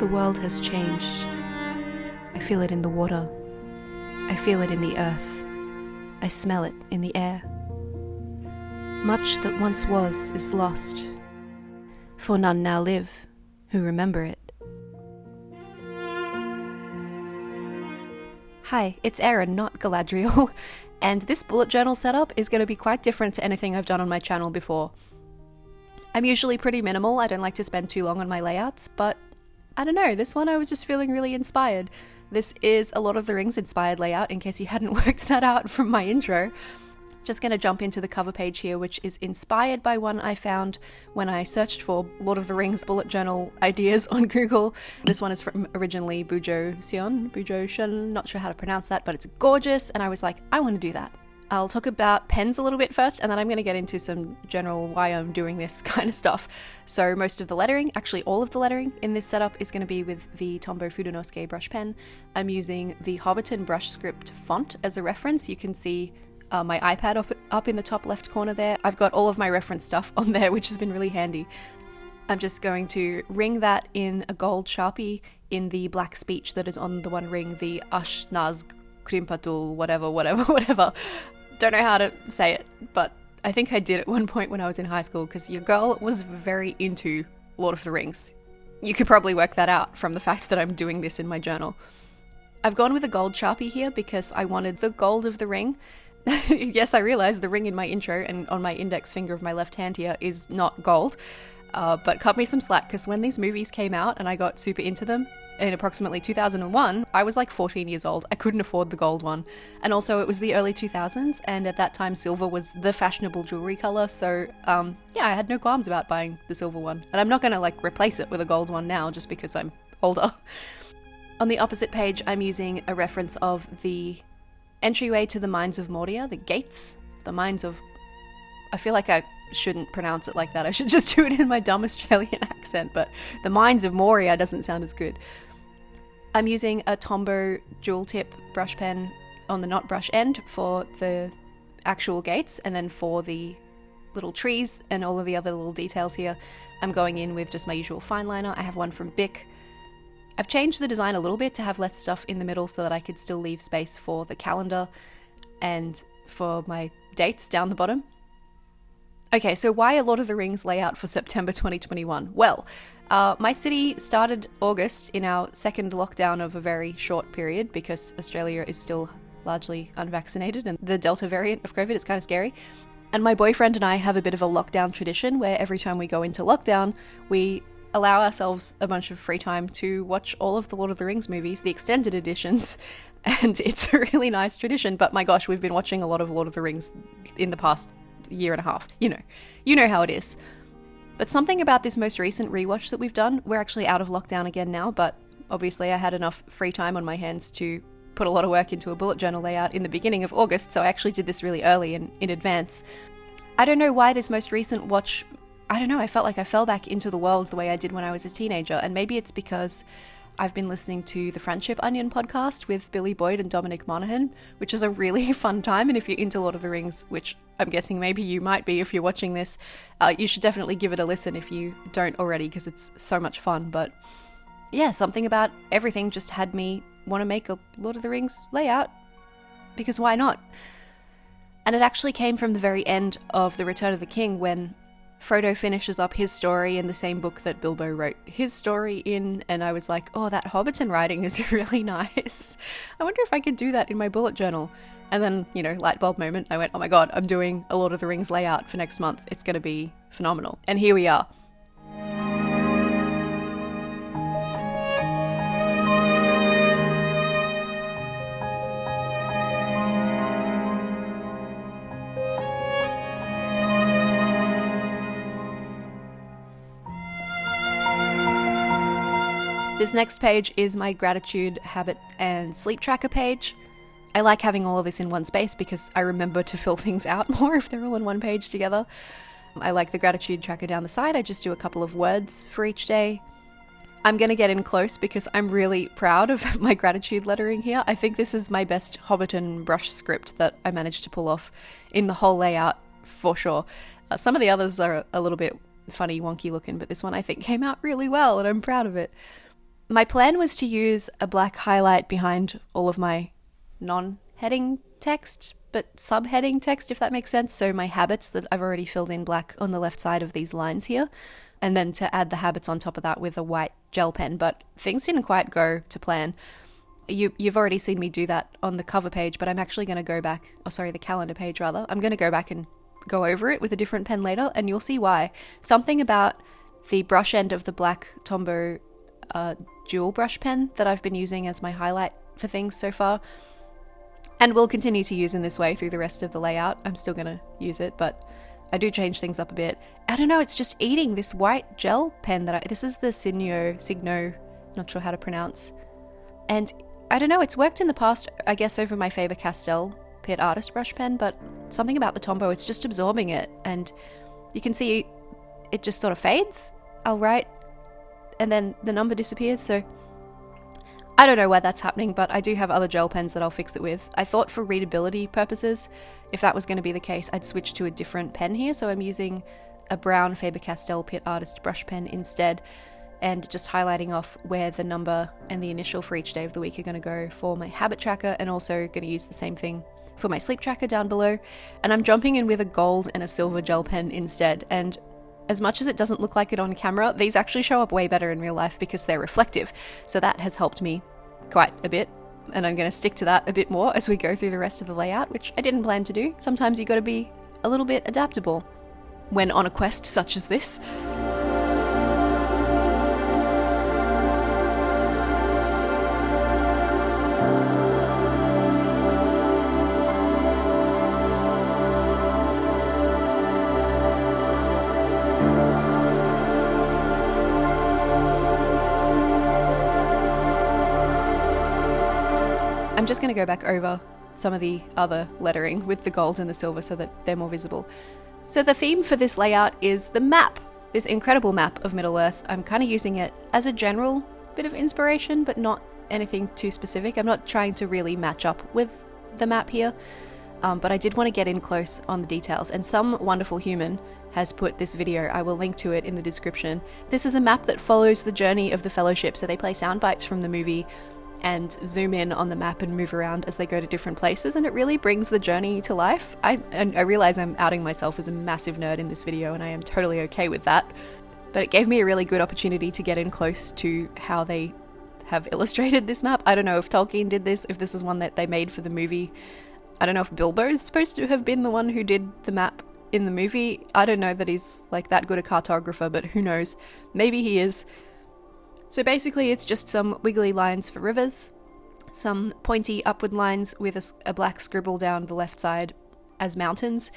The world has changed. I feel it in the water. I feel it in the earth. I smell it in the air. Much that once was is lost, for none now live who remember it. Hi, it's Erin, not Galadriel, and this bullet journal setup is going to be quite different to anything I've done on my channel before. I'm usually pretty minimal, I don't like to spend too long on my layouts, but I don't know, this one I was just feeling really inspired. This is a Lord of the Rings inspired layout, in case you hadn't worked that out from my intro. Just going to jump into the cover page here, which is inspired by one I found when I searched for Lord of the Rings bullet journal ideas on Google. This one is from originally Bujoshin, not sure how to pronounce that, but it's gorgeous, and I was like, I want to do that. I'll talk about pens a little bit first, and then I'm going to get into some general why I'm doing this kind of stuff. So most of the lettering, actually all of the lettering in this setup is going to be with the Tombow Fudenosuke brush pen. I'm using the Hobbit brush script font as a reference. You can see my iPad up in the top left corner there. I've got all of my reference stuff on there, which has been really handy. I'm just going to ring that in a gold Sharpie in the black speech that is on the one ring, the Ashnaz Krimpatul, whatever. Don't know how to say it, but I think I did at one point when I was in high school, because your girl was very into Lord of the Rings. You could probably work that out from the fact that I'm doing this in my journal. I've gone with a gold Sharpie here because I wanted the gold of the ring. Yes, I realize the ring in my intro and on my index finger of my left hand here is not gold, but cut me some slack, because when these movies came out and I got super into them, in approximately 2001, I was like 14 years old. I couldn't afford the gold one. And also it was the early 2000s, and at that time silver was the fashionable jewelry color, so yeah, I had no qualms about buying the silver one. And I'm not gonna like replace it with a gold one now just because I'm older. On the opposite page, I'm using a reference of the entryway to the Mines of Moria, the gates, the Mines of... I feel like I shouldn't pronounce it like that. I should just do it in my dumb Australian accent, but the Mines of Moria doesn't sound as good. I'm using a Tombow dual tip brush pen on the knot brush end for the actual gates, and then for the little trees and all of the other little details here, I'm going in with just my usual fineliner. I have one from Bic. I've changed the design a little bit to have less stuff in the middle so that I could still leave space for the calendar and for my dates down the bottom. Okay, so why a Lord of the Rings layout for September 2021? Well, my city started August in our second lockdown of a very short period, because Australia is still largely unvaccinated and the Delta variant of COVID is kind of scary. And my boyfriend and I have a bit of a lockdown tradition where every time we go into lockdown, we allow ourselves a bunch of free time to watch all of the Lord of the Rings movies, the extended editions, and it's a really nice tradition. But my gosh, we've been watching a lot of Lord of the Rings in the past year and a half. You know how it is. But something about this most recent rewatch that we've done, we're actually out of lockdown again now, but obviously I had enough free time on my hands to put a lot of work into a bullet journal layout in the beginning of August, so I actually did this really early and in advance. I don't know why this most recent watch, I don't know, I felt like I fell back into the world the way I did when I was a teenager, and maybe it's because I've been listening to the Friendship Onion podcast with Billy Boyd and Dominic Monaghan, which is a really fun time, and if you're into Lord of the Rings, which I'm guessing maybe you might be if you're watching this, you should definitely give it a listen if you don't already, because it's so much fun. But yeah, something about everything just had me want to make a Lord of the Rings layout, because why not? And it actually came from the very end of The Return of the King, when Frodo finishes up his story in the same book that Bilbo wrote his story in, and I was like, oh, that Hobbiton writing is really nice. I wonder if I could do that in my bullet journal. And then, light bulb moment, I went, oh my god, I'm doing a Lord of the Rings layout for next month. It's going to be phenomenal. And here we are. This next page is my gratitude, habit, and sleep tracker page. I like having all of this in one space because I remember to fill things out more if they're all in one page together. I like the gratitude tracker down the side. I just do a couple of words for each day. I'm going to get in close because I'm really proud of my gratitude lettering here. I think this is my best Hobbiton brush script that I managed to pull off in the whole layout for sure. Some of the others are a little bit funny, wonky looking, but this one I think came out really well and I'm proud of it. My plan was to use a black highlight behind all of my non-heading text, but subheading text, if that makes sense. So my habits that I've already filled in black on the left side of these lines here, and then to add the habits on top of that with a white gel pen. But things didn't quite go to plan. You've already seen me do that on the cover page, but I'm actually going to go back, the calendar page rather. I'm going to go back and go over it with a different pen later, and you'll see why. Something about the brush end of the black Tombow dual brush pen that I've been using as my highlight for things so far, and will continue to use in this way through the rest of the layout. I'm still going to use it, but I do change things up a bit. I don't know, it's just eating this white gel pen this is the Signo, not sure how to pronounce. And I don't know, it's worked in the past, I guess, over my Faber-Castell Pitt Artist brush pen, but something about the Tombow, it's just absorbing it. And you can see it just sort of fades. I'll write, and then the number disappears, so I don't know why that's happening, but I do have other gel pens that I'll fix it with. I thought for readability purposes, if that was going to be the case, I'd switch to a different pen here. So I'm using a brown Faber-Castell Pitt Artist brush pen instead, and just highlighting off where the number and the initial for each day of the week are going to go for my habit tracker, and also going to use the same thing for my sleep tracker down below. And I'm jumping in with a gold and a silver gel pen instead, and as much as it doesn't look like it on camera, these actually show up way better in real life because they're reflective. So that has helped me quite a bit, and I'm going to stick to that a bit more as we go through the rest of the layout, which I didn't plan to do. Sometimes you got to be a little bit adaptable when on a quest such as this. I'm just going to go back over some of the other lettering with the gold and the silver so that they're more visible. So the theme for this layout is the map, this incredible map of Middle-earth. I'm kind of using it as a general bit of inspiration, but not anything too specific. I'm not trying to really match up with the map here, but I did want to get in close on the details, and some wonderful human has put this video, I will link to it in the description. This is a map that follows the journey of the Fellowship, so they play sound bites from the movie and zoom in on the map and move around as they go to different places, and it really brings the journey to life. I realize I'm outing myself as a massive nerd in this video, and I am totally okay with that, but it gave me a really good opportunity to get in close to how they have illustrated this map. I don't know if Tolkien did this, if this is one that they made for the movie. I don't know if Bilbo's supposed to have been the one who did the map in the movie. I don't know that he's like that good a cartographer, but who knows, maybe he is. So basically it's just some wiggly lines for rivers, some pointy upward lines with a black scribble down the left side as mountains,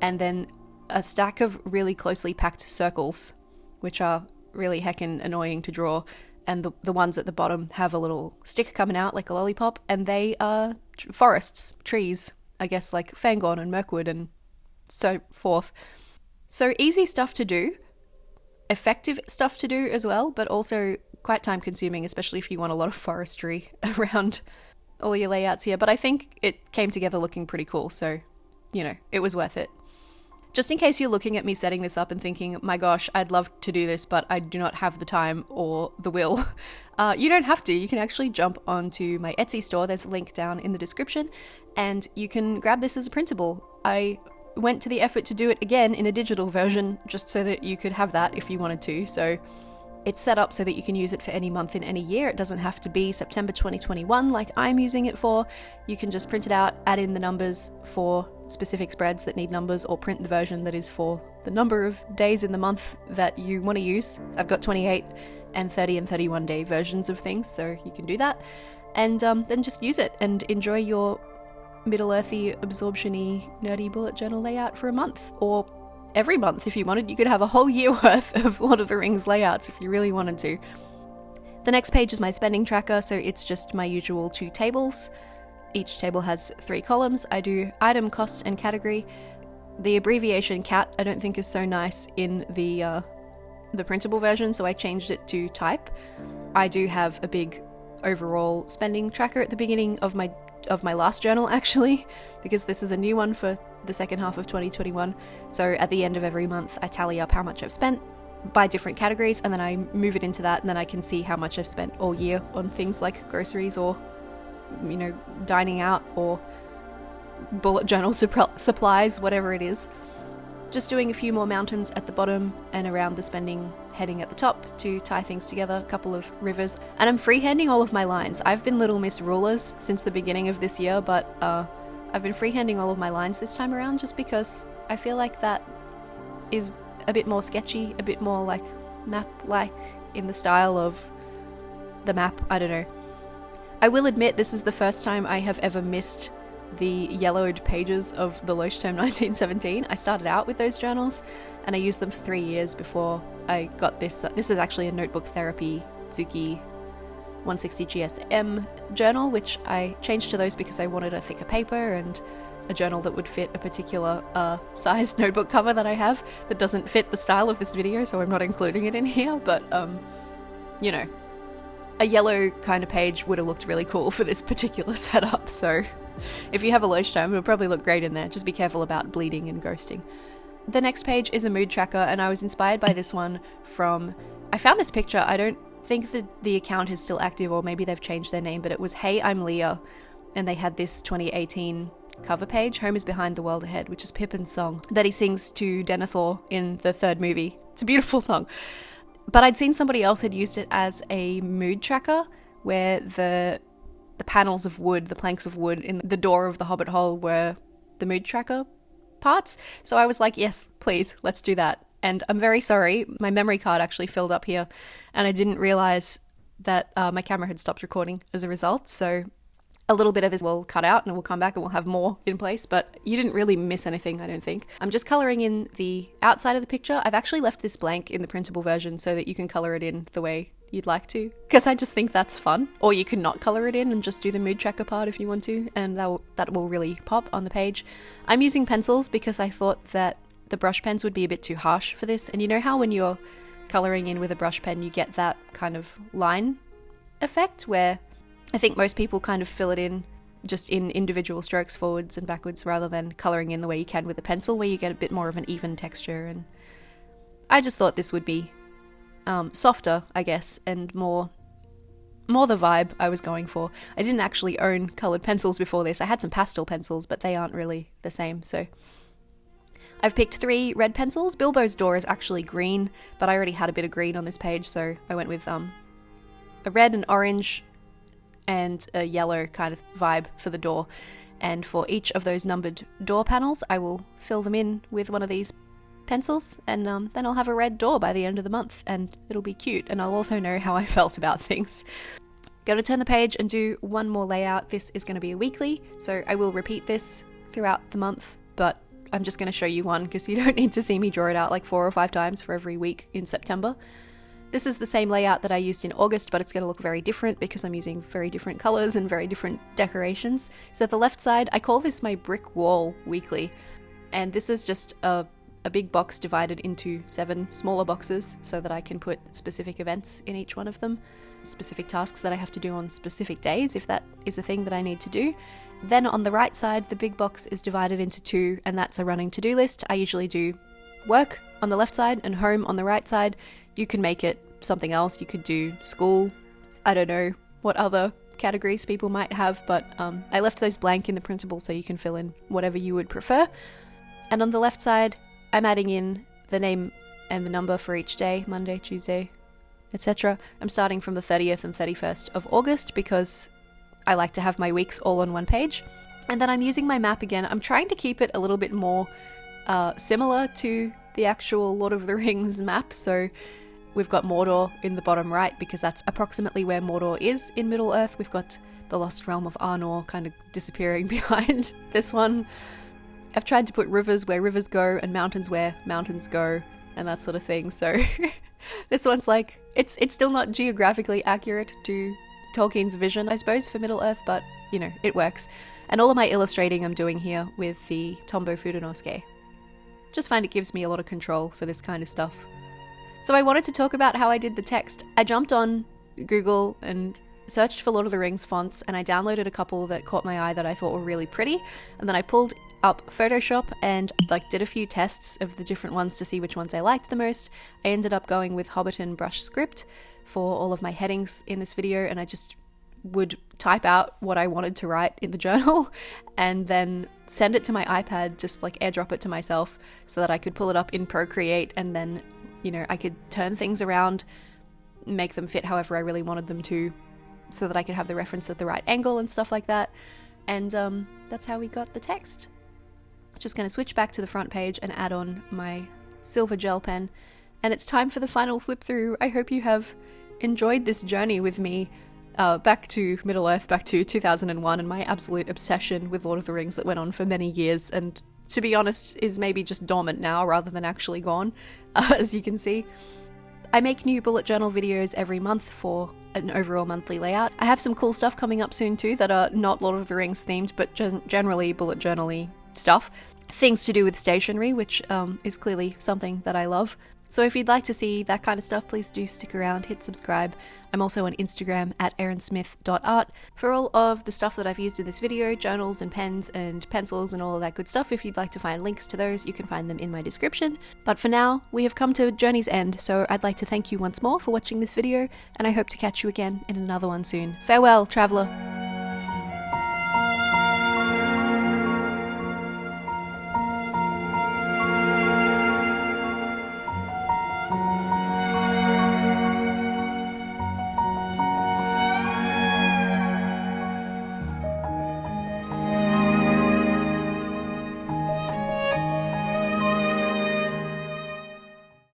and then a stack of really closely packed circles, which are really heckin' annoying to draw, and the ones at the bottom have a little stick coming out like a lollipop, and they are forests, trees, I guess, like Fangorn and Mirkwood and so forth. So easy stuff to do, effective stuff to do as well, but also quite time consuming, especially if you want a lot of forestry around all your layouts here. But I think it came together looking pretty cool, so, you know, it was worth it. Just in case you're looking at me setting this up and thinking, my gosh, I'd love to do this, but I do not have the time or the will. You don't have to. You can actually jump onto my Etsy store. There's a link down in the description, and you can grab this as a printable. I went to the effort to do it again in a digital version, just so that you could have that if you wanted to. So it's set up so that you can use it for any month in any year. It doesn't have to be September 2021 like I'm using it for. You can just print it out, add in the numbers for specific spreads that need numbers, or print the version that is for the number of days in the month that you want to use. I've got 28 and 30 and 31 day versions of things, so you can do that. And then just use it and enjoy your Middle-earthy, absorption-y, nerdy bullet journal layout for a month, or every month if you wanted. You could have a whole year worth of Lord of the Rings layouts if you really wanted to. The next page is my spending tracker, so it's just my usual 2 tables. Each table has 3 columns. I do item, cost, and category. The abbreviation CAT I don't think is so nice in the printable version, so I changed it to type. I do have a big overall spending tracker at the beginning of my last journal, actually, because this is a new one for the second half of 2021. So at the end of every month I tally up how much I've spent, by different categories, and then I move it into that, and then I can see how much I've spent all year on things like groceries or, you know, dining out or bullet journal supplies, whatever it is. Just doing a few more mountains at the bottom and around the spending heading at the top to tie things together, a couple of rivers, and I'm freehanding all of my lines. I've been Little Miss Rulers since the beginning of this year, but I've been freehanding all of my lines this time around just because I feel like that is a bit more sketchy, a bit more like map-like in the style of the map. I don't know. I will admit this is the first time I have ever missed the yellowed pages of the Leuchtturm 1917. I started out with those journals and I used them for 3 years before I got this. This is actually a Notebook Therapy Zuki 160 GSM journal, which I changed to those because I wanted a thicker paper and a journal that would fit a particular size notebook cover that I have that doesn't fit the style of this video, so I'm not including it in here, but you know, a yellow kind of page would have looked really cool for this particular setup, so if you have a Leuchtturm, it'll probably look great in there. Just be careful about bleeding and ghosting. The next page is a mood tracker, and I was inspired by this one from... I found this picture, I don't think that the account is still active, or maybe they've changed their name, but it was Hey, I'm Leah, and they had this 2018 cover page, Home is Behind the World Ahead, which is Pippin's song that he sings to Denethor in the third movie. It's a beautiful song. But I'd seen somebody else had used it as a mood tracker, where the panels of wood, the planks of wood in the door of the Hobbit hole were the mood tracker parts. So I was like, yes, please, let's do that. And I'm very sorry, my memory card actually filled up here, and I didn't realize that my camera had stopped recording as a result. So a little bit of this will cut out and we'll come back and we'll have more in place, but you didn't really miss anything, I don't think. I'm just colouring in the outside of the picture. I've actually left this blank in the printable version so that you can colour it in the way you'd like to, because I just think that's fun. Or you can not colour it in and just do the mood tracker part if you want to, and that will really pop on the page. I'm using pencils because I thought that the brush pens would be a bit too harsh for this, and you know how when you're colouring in with a brush pen you get that kind of line effect where I think most people kind of fill it in just in individual strokes forwards and backwards rather than colouring in the way you can with a pencil, where you get a bit more of an even texture. And I just thought this would be softer, I guess, and more the vibe I was going for. I didn't actually own coloured pencils before this. I had some pastel pencils, but they aren't really the same, so I've picked 3 red pencils. Bilbo's door is actually green, but I already had a bit of green on this page, so I went with a red, an orange, and a yellow kind of vibe for the door. And for each of those numbered door panels, I will fill them in with one of these pencils, and then I'll have a red door by the end of the month, and it'll be cute, and I'll also know how I felt about things. Going to turn the page and do one more layout. This is going to be a weekly, so I will repeat this throughout the month, but I'm just going to show you one because you don't need to see me draw it out like 4 or 5 times for every week in September. This is the same layout that I used in August, but it's going to look very different because I'm using very different colours and very different decorations. So the left side, I call this my brick wall weekly, and this is just a big box divided into 7 smaller boxes so that I can put specific events in each one of them, specific tasks that I have to do on specific days if that is a thing that I need to do. Then on the right side, the big box is divided into 2, and that's a running to-do list. I usually do work on the left side and home on the right side. You can make it something else. You could do school. I don't know what other categories people might have, but I left those blank in the printable so you can fill in whatever you would prefer. And on the left side, I'm adding in the name and the number for each day, Monday, Tuesday, etc. I'm starting from the 30th and 31st of August because I like to have my weeks all on one page. And then I'm using my map again. I'm trying to keep it a little bit more similar to the actual Lord of the Rings map. So we've got Mordor in the bottom right because that's approximately where Mordor is in Middle-earth. We've got the Lost Realm of Arnor kind of disappearing behind this one. I've tried to put rivers where rivers go and mountains where mountains go and that sort of thing. So this one's like, it's still not geographically accurate to Tolkien's vision, I suppose, for Middle-earth, but, you know, it works. And all of my illustrating I'm doing here with the Tombow Fudonosuke. Just find it gives me a lot of control for this kind of stuff. So I wanted to talk about how I did the text. I jumped on Google and searched for Lord of the Rings fonts, and I downloaded a couple that caught my eye that I thought were really pretty, and then I pulled up Photoshop and like did a few tests of the different ones to see which ones I liked the most. I ended up going with Hobbit and brush script for all of my headings in this video, and I just would type out what I wanted to write in the journal and then send it to my iPad, just like airdrop it to myself so that I could pull it up in Procreate, and then, you know, I could turn things around, make them fit however I really wanted them to, so that I could have the reference at the right angle and stuff like that. And that's how we got the text. Just going to switch back to the front page and add on my silver gel pen, and it's time for the final flip through. I hope you have enjoyed this journey with me back to Middle-earth, back to 2001, and my absolute obsession with Lord of the Rings that went on for many years, and to be honest is maybe just dormant now rather than actually gone, as you can see. I make new bullet journal videos every month for an overall monthly layout. I have some cool stuff coming up soon too that are not Lord of the Rings themed, but generally bullet journal-y stuff. Things to do with stationery, which is clearly something that I love. So if you'd like to see that kind of stuff, please do stick around, hit subscribe. I'm also on Instagram at erinsmith.art for all of the stuff that I've used in this video, journals and pens and pencils and all of that good stuff. If you'd like to find links to those, you can find them in my description. But for now, we have come to journey's end, so I'd like to thank you once more for watching this video, and I hope to catch you again in another one soon. Farewell, traveller!